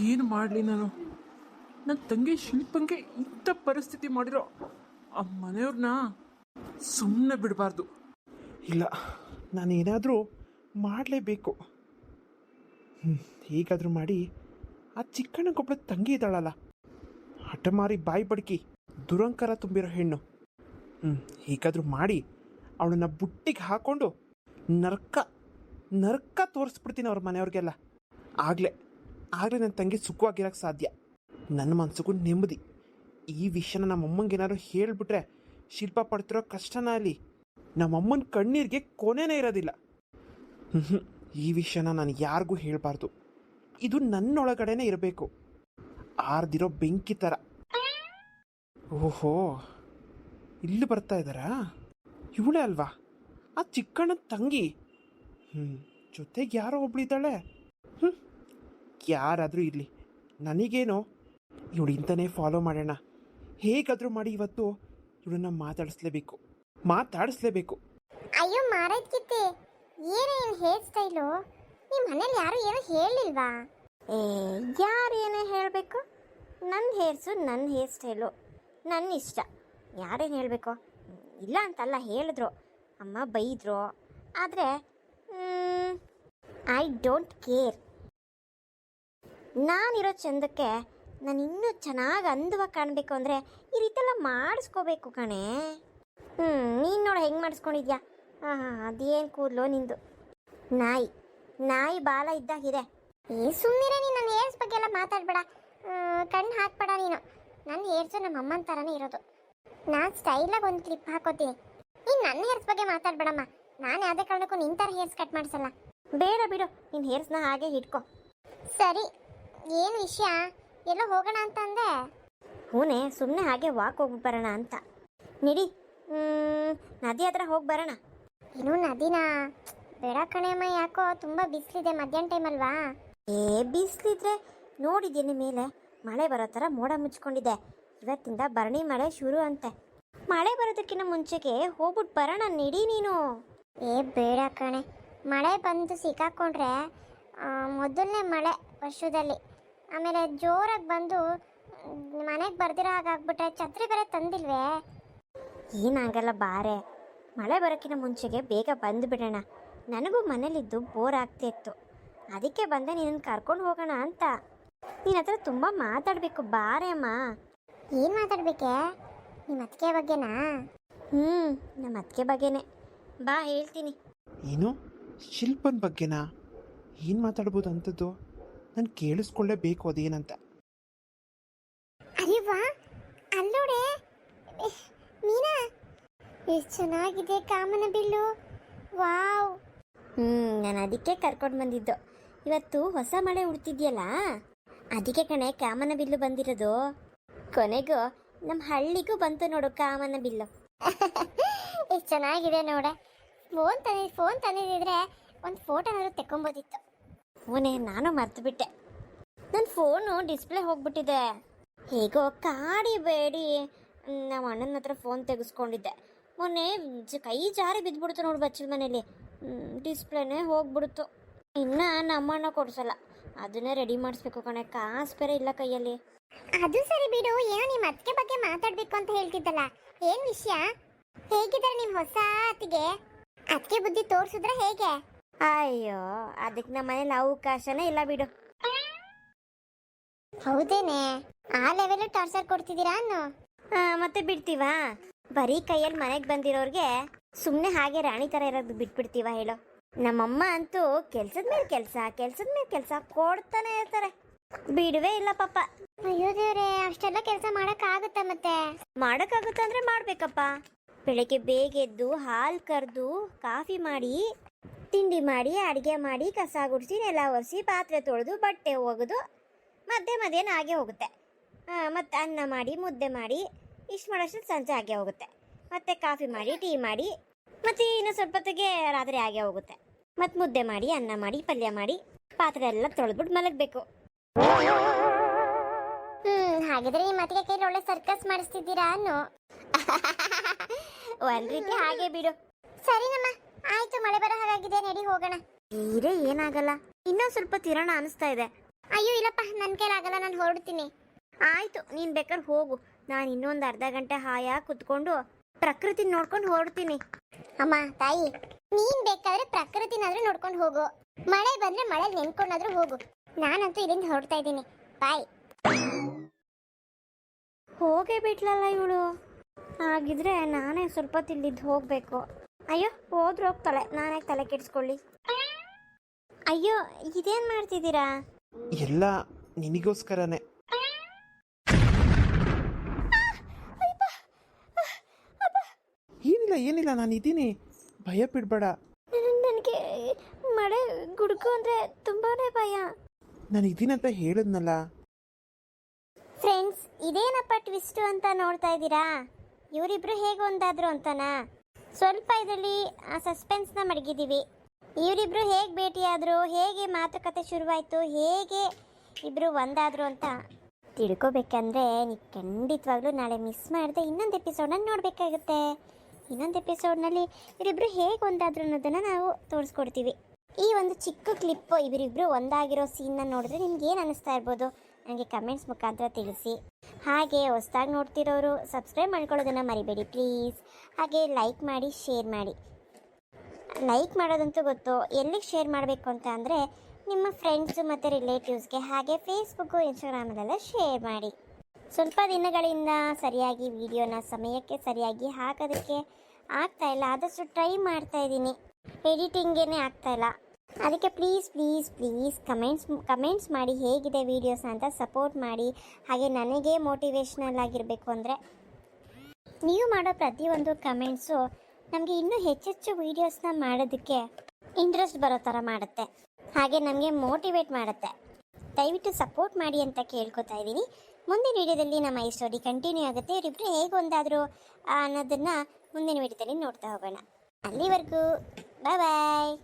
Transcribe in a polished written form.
ಏನು ಮಾಡಲಿ ನಾನು? ನನ್ನ ತಂಗಿ ಶಿಲ್ಪಂಗೆ ಇಂಥ ಪರಿಸ್ಥಿತಿ ಮಾಡಿರೋ ಆ ಮನೆಯವ್ರನ್ನ ಸುಮ್ಮನೆ ಬಿಡಬಾರ್ದು. ಇಲ್ಲ, ನಾನೇನಾದರೂ ಮಾಡಲೇಬೇಕು. ಹೇಗಾದರೂ ಮಾಡಿ ಆ ಚಿಕ್ಕಣ್ಣಗೊಬ್ಬಳ ತಂಗಿ ಇದ್ದಾಳಲ್ಲ, ಹಠಮಾರಿ ಬಾಯಿ ಬಡ್ಕಿ ದುರಂಕಾರ ತುಂಬಿರೋ ಹೆಣ್ಣು, ಹೇಗಾದರೂ ಮಾಡಿ ಅವಳನ್ನ ಬುಟ್ಟಿಗೆ ಹಾಕ್ಕೊಂಡು ನರ್ಕ ನರ್ಕ ತೋರಿಸ್ಬಿಡ್ತೀನಿ ಅವ್ರ ಮನೆಯವ್ರಿಗೆಲ್ಲ. ಆಗಲೇ ನನ್ನ ತಂಗಿ ಸುಖವಾಗಿರೋಕ್ಕೆ ಸಾಧ್ಯ. ನನ್ನ ಮನಸ್ಸಿಗೂ ನೆಮ್ಮದಿ. ಈ ವಿಷಯನ ನಮ್ಮಮ್ಮಂಗೇನಾದ್ರು ಹೇಳಿಬಿಟ್ರೆ ಶಿಲ್ಪ ಪಡ್ತಿರೋ ಕಷ್ಟನ ಅಲ್ಲಿ ನಮ್ಮಮ್ಮನ ಕಣ್ಣೀರಿಗೆ ಕೊನೆನೇ ಇರೋದಿಲ್ಲ. ಈ ವಿಷಯನ ನಾನು ಯಾರಿಗೂ ಹೇಳಬಾರ್ದು. ಇದು ನನ್ನೊಳಗಡೆನೇ ಇರಬೇಕು, ಆರ್ದಿರೋ ಬೆಂಕಿ ಥರ. ಓಹೋ, ಇಲ್ಲಿ ಬರ್ತಾ ಇದ್ದಾರಾ? ಇವಳೇ ಅಲ್ವಾ ಆ ಚಿಕ್ಕಣ್ಣನ ತಂಗಿ? ಜೊತೆಗೆ ಯಾರೋ ಒಬ್ಳಿದ್ದಾಳೆ. ಯಾರಾದರೂ ಇರಲಿ, ನನಗೇನೋ ಇವಳು ಇಂತನೇ ಫಾಲೋ ಮಾಡೋಣ. ಹೇಗಾದರೂ ಮಾಡಿ ಇವತ್ತು ಇವಳನ್ನ ಮಾತಾಡಿಸ್ಲೇಬೇಕು. ಅಯ್ಯೋ ಮಾರೈತಿತ್ತೆ, ಏನು ಹೇರ್ ಸ್ಟೈಲು? ನಿಮ್ಮ ಮನೇಲಿ ಯಾರು ಏನೋ ಹೇಳಿಲ್ವಾ? ಯಾರು ಏನೇ ಹೇಳಬೇಕು? ನನ್ನ ಹೇರ್ಸು ನನ್ನ ಹೇರ್ ಸ್ಟೈಲು ನನ್ನ ಇಷ್ಟ, ಯಾರೇನು ಹೇಳಬೇಕು? ಇಲ್ಲ ಅಂತಲ್ಲ, ಹೇಳಿದ್ರು, ಅಮ್ಮ ಬೈದರು, ಆದರೆ ಐ ಡೋಂಟ್ ಕೇರ್. ನಾನಿರೋ ಚಂದಕ್ಕೆ ನಾನು ಇನ್ನೂ ಚೆನ್ನಾಗಿ ಅಂದವಾಗಿ ಕಾಣಬೇಕು ಅಂದರೆ ಈ ರೀತಿಯೆಲ್ಲ ಮಾಡಿಸ್ಕೋಬೇಕು ಕಣೆ. ನೀನು ನೋಡು ಹೆಂಗೆ ಮಾಡಿಸ್ಕೊಂಡಿದ್ಯಾ? ಅದೇನು ಕೂದಲು ನಿಂದು, ನಾಯಿ ಬಾಲ ಇದ್ದಾಗಿದೆ. ಸುಮ್ಮನೆ ನೀನು ನನ್ನ ಹೇರ್ಸ್ ಬಗ್ಗೆ ಎಲ್ಲ ಮಾತಾಡಬೇಡ, ಕಣ್ಣು ಹಾಕ್ಬೇಡ ನೀನು. ನನ್ನ ಹೇರ್ಸು ನಮ್ಮ ಅಮ್ಮನ ಥರನೇ ಇರೋದು. ನಾನು ಸ್ಟೈಲಾಗಿ ಒಂದು ಕ್ಲಿಪ್ ಹಾಕೋತೀನಿ. ನೀನು ನನ್ನ ಹೇರ್ಸ್ ಬಗ್ಗೆ ಮಾತಾಡಬೇಡಮ್ಮ. ನಾನು ಯಾವುದೇ ಕಾರಣಕ್ಕೂ ನಿನ್ನ ಥರ ಹೇರ್ಸ್ ಕಟ್ ಮಾಡಿಸಲ್ಲ. ಬೇಡ ಬಿಡು, ನಿನ್ನ ಹೇರ್ಸ್ನ ಹಾಗೆ ಹಿಡ್ಕೊ. ಸರಿ, ಏನು ವಿಷಯ? ಎಲ್ಲೋ ಹೋಗೋಣ ಅಂತ ಅಂದೆ? ಹೂನೆ, ಸುಮ್ಮನೆ ಹಾಗೆ ವಾಕ್ ಹೋಗಿ ಬರೋಣ ಅಂತ. ನಡಿ, ನದಿ ಹತ್ರ ಹೋಗಿ ಬರೋಣ. ಏನು ನದಿನಾ? ಬೇಡ ಕಣೆಯಮ್ಮ, ಯಾಕೋ ತುಂಬ ಬಿಸಿಲಿದೆ, ಮಧ್ಯಾಹ್ನ ಟೈಮ್ ಅಲ್ವಾ? ಬಿಸಿಲಿದ್ರೆ ನೋಡಿದ್ದೀನಿ ಮೇಲೆ ಮಳೆ ಬರೋ ಥರ ಮೋಡ ಮುಚ್ಕೊಂಡಿದೆ. ಇವತ್ತಿಂದ ಭರಣಿ ಮಳೆ ಶುರು ಅಂತೆ. ಮಳೆ ಬರೋದಕ್ಕಿಂತ ಮುಂಚೆಗೆ ಹೋಗ್ಬಿಟ್ಟು ಬರೋಣ, ನಡಿ ನೀನು. ಬೇಡ ಕಣೆ, ಮಳೆ ಬಂದು ಸಿಕ್ಕಾಕೊಂಡ್ರೆ ಮೊದಲನೇ ಮಳೆ ವರ್ಷದಲ್ಲಿ, ಆಮೇಲೆ ಜೋರಾಗಿ ಬಂದು ಮನೆಗೆ ಬರ್ದಿರೋ ಹಾಗಾಗ್ಬಿಟ್ರೆ ಛತ್ರಿ ಬೇರೆ ತಂದಿಲ್ವೇ? ಏನಾಗಲ್ಲ ಬಾರೆ, ಮಳೆ ಬರೋಕ್ಕಿಂತ ಮುಂಚೆಗೆ ಬೇಗ ಬಂದು ಬಿಡೋಣ. ನನಗೂ ಮನೇಲಿದ್ದು ಬೋರ್ ಆಗ್ತಿತ್ತು, ಅದಕ್ಕೆ ಬಂದೆ ನಿನ್ನನ್ನು ಕರ್ಕೊಂಡು ಹೋಗೋಣ ಅಂತ. ನಿನ್ನ ಹತ್ರ ತುಂಬ ಮಾತಾಡಬೇಕು, ಬಾರೆ ಅಮ್ಮ. ಏನು ಮಾತಾಡ್ಬೇಕೆ? ನಿಮ್ಮ ಅತ್ತಿಗೆ ಬಗ್ಗೆನಾ? ನಮ್ಮ ಅತ್ತಿಗೆ ಬಗ್ಗೆನೇ, ಬಾ ಹೇಳ್ತೀನಿ. ಏನು ಶಿಲ್ಪನ ಬಗ್ಗೆನಾ? ಏನು ಮಾತಾಡ್ಬೋದು ಅಂಥದ್ದು? ನಾನು ಕೇಳಿಸ್ಕೊಳ್ಳೇಬೇಕು ಅದೇನಂತ. ಅಯ್ಯವ್ವಾ, ಅಲ್ಲೋಡೆ ಮೀನಾ, ಎಷ್ಟು ಚೆನ್ನಾಗಿದೆ ಕಾಮನ ಬಿಲ್ಲು. ವಾವ್! ನಾನು ಅದಕ್ಕೆ ಕರ್ಕೊಂಡು ಬಂದಿದ್ದು. ಇವತ್ತು ಹೊಸ ಮಳೆ ಉಡ್ತಿದ್ಯಲ್ಲ, ಅದಕ್ಕೆ ಕಣೆ ಕಾಮನ ಬಿಲ್ಲು ಬಂದಿರೋದು. ಕೊನೆಗೂ ನಮ್ಮ ಹಳ್ಳಿಗೂ ಬಂತು ನೋಡು ಕಾಮನ ಬಿಲ್ಲು. ಎಷ್ಟು ಚೆನ್ನಾಗಿದೆ ನೋಡೆ. ಫೋನ್ ತಂದಿದ್ರೆ ಒಂದು ಫೋಟೋನಾದ್ರು ತೆಕ್ಕೊಂಬೋದಿತ್ತು. ಫೋನೇ ನಾನು ಮರ್ತು ಬಿಟ್ಟೆ. ನನ್ನ ಫೋನು ಡಿಸ್ಪ್ಲೇ ಹೋಗ್ಬಿಟ್ಟಿದೆ. ಹೇಗೋ ಕಾಡಿಬೇಡಿ ನಮ್ಮ ಅಣ್ಣನ ಹತ್ರ ಫೋನ್ ತೆಗೆಸ್ಕೊಂಡಿದ್ದೆ. ಮೊನ್ನೆ ಕೈ ಜಾರಿ ಬಿದ್ದುಬಿಡ್ತು ನೋಡು ಬಚ್ಚಲ ಮನೇಲಿ, ಡಿಸ್ಪ್ಲೇನೇ ಹೋಗ್ಬಿಡ್ತು. ಇನ್ನು ನಮ್ಮಣ್ಣ ಕೊಡ್ಸಲ್ಲ, ಅದನ್ನೇ ರೆಡಿ ಮಾಡಿಸ್ಬೇಕು ಕಣೆ. ಕಾಸು ಬೇರೆ ಇಲ್ಲ ಕೈಯಲ್ಲಿ. ಅದು ಸರಿ ಬಿಡು, ಏನೋ ನಿಮ್ಮ ಅತ್ತಿಗೆ ಬಗ್ಗೆ ಮಾತಾಡಬೇಕು ಅಂತ ಹೇಳ್ತಿದ್ದಲ್ಲ, ಏನು ವಿಷಯ? ಹೇಗಿದ್ದಾರೆ ನಿಮ್ಮ ಹೊಸ ಅತ್ತಿಗೆ ಬುದ್ಧಿ ತೋರಿಸಿದ್ರೆ ಹೇಗೆ? ಅಯ್ಯೋ, ಅದಕ್ಕೆ ನಮ್ಮ ಮನೇಲಿ ಅವಕಾಶನೇ ಇಲ್ಲ ಬಿಡು. ಹೌದೇನೆ, ಆ ಲೆವೆಲ್ ಟಾರ್ಚರ್ ಕೊಡ್ತಿದ್ದೀರಾ ಅನ್ನೋ? ಮತ್ತೆ ಬಿಡ್ತೀವಾ? ಬರೀ ಕೈಯಲ್ಲಿ ಮನೆಗೆ ಬಂದಿರೋರ್ಗೆ ಸುಮ್ಮನೆ ಹಾಗೆ ರಾಣಿ ಥರ ಇರೋದು ಬಿಟ್ಬಿಡ್ತೀವ ಹೇಳೋ? ನಮ್ಮಮ್ಮ ಅಂತೂ ಕೆಲ್ಸದ ಮೇಲೆ ಕೆಲಸ ಕೊಡ್ತಾನೆ ಇರ್ತಾರೆ, ಬಿಡುವೇ ಇಲ್ಲ ಪಾಪ. ಅಯ್ಯೋ ದೇವ್ರೆ, ಅಷ್ಟೆಲ್ಲ ಕೆಲಸ ಮಾಡೋಕ್ಕಾಗುತ್ತಾ? ಮತ್ತೆ ಮಾಡೋಕ್ಕಾಗುತ್ತಾ ಅಂದ್ರೆ ಮಾಡ್ಬೇಕಪ್ಪ. ಬೆಳಗ್ಗೆ ಬೇಗ ಎದ್ದು ಹಾಲು ಕರೆದು ಕಾಫಿ ಮಾಡಿ, ತಿಂಡಿ ಮಾಡಿ, ಅಡುಗೆ ಮಾಡಿ, ಕಸ ಗುಡಿಸಿ, ನೆಲ ಒರೆಸಿ, ಪಾತ್ರೆ ತೊಳೆದು, ಬಟ್ಟೆ ಒಗೆದು, ಮಧ್ಯಾಹ್ನ ಹಾಗೆ ಹೋಗುತ್ತೆ. ಮತ್ತು ಅನ್ನ ಮಾಡಿ, ಮುದ್ದೆ ಮಾಡಿ, ಇಷ್ಟು ಮಾಡೋಷ್ಟು ಸಂಜೆ ಹಾಗೆ ಹೋಗುತ್ತೆ. ಮತ್ತು ಕಾಫಿ ಮಾಡಿ, ಟೀ ಮಾಡಿ, ಮತ್ತು ಇನ್ನು ಸ್ವಲ್ಪ ಹೊತ್ತಿಗೆ ರಾತ್ರಿ ಹಾಗೆ ಹೋಗುತ್ತೆ. ಮತ್ತು ಮುದ್ದೆ ಮಾಡಿ, ಅನ್ನ ಮಾಡಿ, ಪಲ್ಯ ಮಾಡಿ, ಪಾತ್ರೆ ಎಲ್ಲ ತೊಳೆದ್ಬಿಟ್ಟು ಮಲಗಬೇಕು. ಹಾಗಿದ್ರೆ ನಿಮ್ಮ ಅತ್ತಿಗೆ ಕೈಲಿ ಒಳ್ಳೆ ಸರ್ಕಸ್ ಮಾಡಿಸ್ತಿದ್ದೀರಾ ಅನ್ನೋ? ಒಂದ್ ರೀತಿ ಹಾಗೆ ಬಿಡು. ಸರಿನಮ್ಮ, ಆಯ್ತು, ಮಳೆ ಬರೋ ಹಾಗಾಗಿದೆ, ನಡಿ ಹೋಗೋಣ. ಏನಾಗಲ್ಲ, ಇನ್ನೊಂದು ಸ್ವಲ್ಪ ತಿರೋಣ ಅನಿಸ್ತಾ ಇದೆ. ಅಯ್ಯೋ ಇಲ್ಲಪ್ಪ ನನ್ನ ಕೈಲಾಗಲ್ಲ, ನಾನು ಹೊರಡ್ತೀನಿ. ಆಯಿತು, ನೀನು ಬೇಕಾದ್ರೆ ಹೋಗು. ನಾನು ಇನ್ನೊಂದು ಅರ್ಧ ಗಂಟೆ ಹಾಯಾಗಿ ಕುತ್ಕೊಂಡು ಪ್ರಕೃತಿ ನೋಡ್ಕೊಂಡು ಹೊರಡ್ತೀನಿ. ಅಮ್ಮ ತಾಯಿ, ನೀನು ಬೇಕಾದ್ರೆ ಪ್ರಕೃತಿನಾದ್ರೂ ನೋಡ್ಕೊಂಡು ಹೋಗು, ಮಳೆ ಬಂದರೆ ಮಳೆ ನೆನ್ಕೊಂಡಾದ್ರೂ ಹೋಗು. ನಾನಂತೂ ಇಲ್ಲಿಂದ ಹೊರಡ್ತಾ ಇದ್ದೀನಿ. ಬಾಯ್. ಹೋಗೇ ಬಿಟ್ಲಲ್ಲ ಇವಳು. ಹಾಗಿದ್ರೆ ನಾನೇ ಸ್ವಲ್ಪ ತಿಲ್ಲಿದ್ದು ಹೋಗಬೇಕು. ಅಯ್ಯೋ ಹೋದ್ರೆ ಹೋಗ್ತಾಳೆ, ನಾನೇ ತಲೆ ಕೆಡಿಸ್ಕೊಳ್ಳಿ. ಅಯ್ಯೋ ಇದೇನು ಮಾಡ್ತಿದ್ದೀರಾ? ಎಲ್ಲ ನಿನಗೋಸ್ಕರನೇ. ಏನಿಲ್ಲ ಏನಿಲ್ಲ, ನಾನು ಇದ್ದೀನಿ, ಭಯ ಬಿಡಬೇಡ. ನನಗೆ ಮಳೆ ಗುಡುಗು ಅಂದರೆ ತುಂಬಾ ಭಯ. ನಾನು ಇದ್ದೀನಂತ ಹೇಳಿದ್ನಲ್ಲ. ಫ್ರೆಂಡ್ಸ್, ಇದೇನಪ್ಪ ಟ್ವಿಸ್ಟು ಅಂತ ನೋಡ್ತಾ ಇದ್ದೀರಾ? ಇವರಿಬ್ರು ಹೇಗೆ ಒಂದಾದ್ರು ಅಂತನಾ? ಸ್ವಲ್ಪ ಇದರಲ್ಲಿ ಸಸ್ಪೆನ್ಸ್ನ ಮಡಗಿದ್ದೀವಿ. ಇವರಿಬ್ರು ಹೇಗೆ ಭೇಟಿಯಾದರು, ಹೇಗೆ ಮಾತುಕತೆ ಶುರುವಾಯಿತು, ಹೇಗೆ ಇಬ್ಬರು ಒಂದಾದರು ಅಂತ ತಿಳ್ಕೊಬೇಕಂದ್ರೆ ನೀವು ಖಂಡಿತವಾಗ್ಲೂ ನಾಳೆ ಮಿಸ್ ಮಾಡದೆ ಇನ್ನೊಂದು ಎಪಿಸೋಡನ್ನ ನೋಡಬೇಕಾಗುತ್ತೆ. ಇನ್ನೊಂದು ಎಪಿಸೋಡ್ನಲ್ಲಿ ಇವರಿಬ್ರು ಹೇಗೆ ಒಂದಾದ್ರು ಅನ್ನೋದನ್ನು ನಾವು ತೋರಿಸ್ಕೊಡ್ತೀವಿ. ಈ ಒಂದು ಚಿಕ್ಕ ಕ್ಲಿಪ್ಪು ಇವರಿಬ್ರು ಒಂದಾಗಿರೋ ಸೀನ್ನ ನೋಡಿದ್ರೆ ನಿಮ್ಗೆ ಏನು ಅನ್ನಿಸ್ತಾ ಇರ್ಬೋದು ನನಗೆ ಕಮೆಂಟ್ಸ್ ಮುಖಾಂತರ ತಿಳಿಸಿ. ಹಾಗೆ ಹೊಸದಾಗಿ ನೋಡ್ತಿರೋರು ಸಬ್ಸ್ಕ್ರೈಬ್ ಮಾಡ್ಕೊಳ್ಳೋದನ್ನು ಮರಿಬೇಡಿ ಪ್ಲೀಸ್. ಹಾಗೆ ಲೈಕ್ ಮಾಡಿ, ಶೇರ್ ಮಾಡಿ. ಲೈಕ್ ಮಾಡೋದಂತೂ ಗೊತ್ತು, ಎಲ್ಲಿಗೆ ಶೇರ್ ಮಾಡಬೇಕು ಅಂತ ಅಂದರೆ ನಿಮ್ಮ ಫ್ರೆಂಡ್ಸು ಮತ್ತು ರಿಲೇಟಿವ್ಸ್ಗೆ, ಹಾಗೆ ಫೇಸ್ಬುಕ್ಕು ಇನ್ಸ್ಟಾಗ್ರಾಮಲ್ಲೆಲ್ಲ ಶೇರ್ ಮಾಡಿ. ಸ್ವಲ್ಪ ದಿನಗಳಿಂದ ಸರಿಯಾಗಿ ವಿಡಿಯೋನ ಸಮಯಕ್ಕೆ ಸರಿಯಾಗಿ ಹಾಕೋದಕ್ಕೆ ಆಗ್ತಾಯಿಲ್ಲ. ಆದಷ್ಟು ಟ್ರೈ ಮಾಡ್ತಾಯಿದ್ದೀನಿ, ಎಡಿಟಿಂಗೇ ಆಗ್ತಾಯಿಲ್ಲ. ಅದಕ್ಕೆ ಪ್ಲೀಸ್ ಪ್ಲೀಸ್ ಪ್ಲೀಸ್ ಕಮೆಂಟ್ಸ್ ಮಾಡಿ ಹೇಗಿದೆ ವೀಡಿಯೋಸ್ ಅಂತ ಸಪೋರ್ಟ್ ಮಾಡಿ. ಹಾಗೆ ನನಗೆ ಮೋಟಿವೇಶ್ನಲ್ ಆಗಿರಬೇಕು ಅಂದರೆ ನೀವು ಮಾಡೋ ಪ್ರತಿಯೊಂದು ಕಮೆಂಟ್ಸು ನಮಗೆ ಇನ್ನೂ ಹೆಚ್ಚೆಚ್ಚು ವೀಡಿಯೋಸ್ನ ಮಾಡೋದಕ್ಕೆ ಇಂಟ್ರೆಸ್ಟ್ ಬರೋ ಥರ ಮಾಡುತ್ತೆ, ಹಾಗೆ ನಮಗೆ ಮೋಟಿವೇಟ್ ಮಾಡುತ್ತೆ. ದಯವಿಟ್ಟು ಸಪೋರ್ಟ್ ಮಾಡಿ ಅಂತ ಕೇಳ್ಕೊತಾ ಇದ್ದೀನಿ. ಮುಂದಿನ ವೀಡಿಯೋದಲ್ಲಿ ನಮ್ಮ ಈ ಸ್ಟೋರಿ ಕಂಟಿನ್ಯೂ ಆಗುತ್ತೆ. ಇವರಿಬ್ಬರು ಹೇಗೆ ಒಂದಾದರೂ ಅನ್ನೋದನ್ನು ಮುಂದಿನ ವೀಡಿಯೋದಲ್ಲಿ ನೋಡ್ತಾ ಹೋಗೋಣ. ಅಲ್ಲಿವರೆಗೂ ಬಾಯ್ ಬಾಯ್.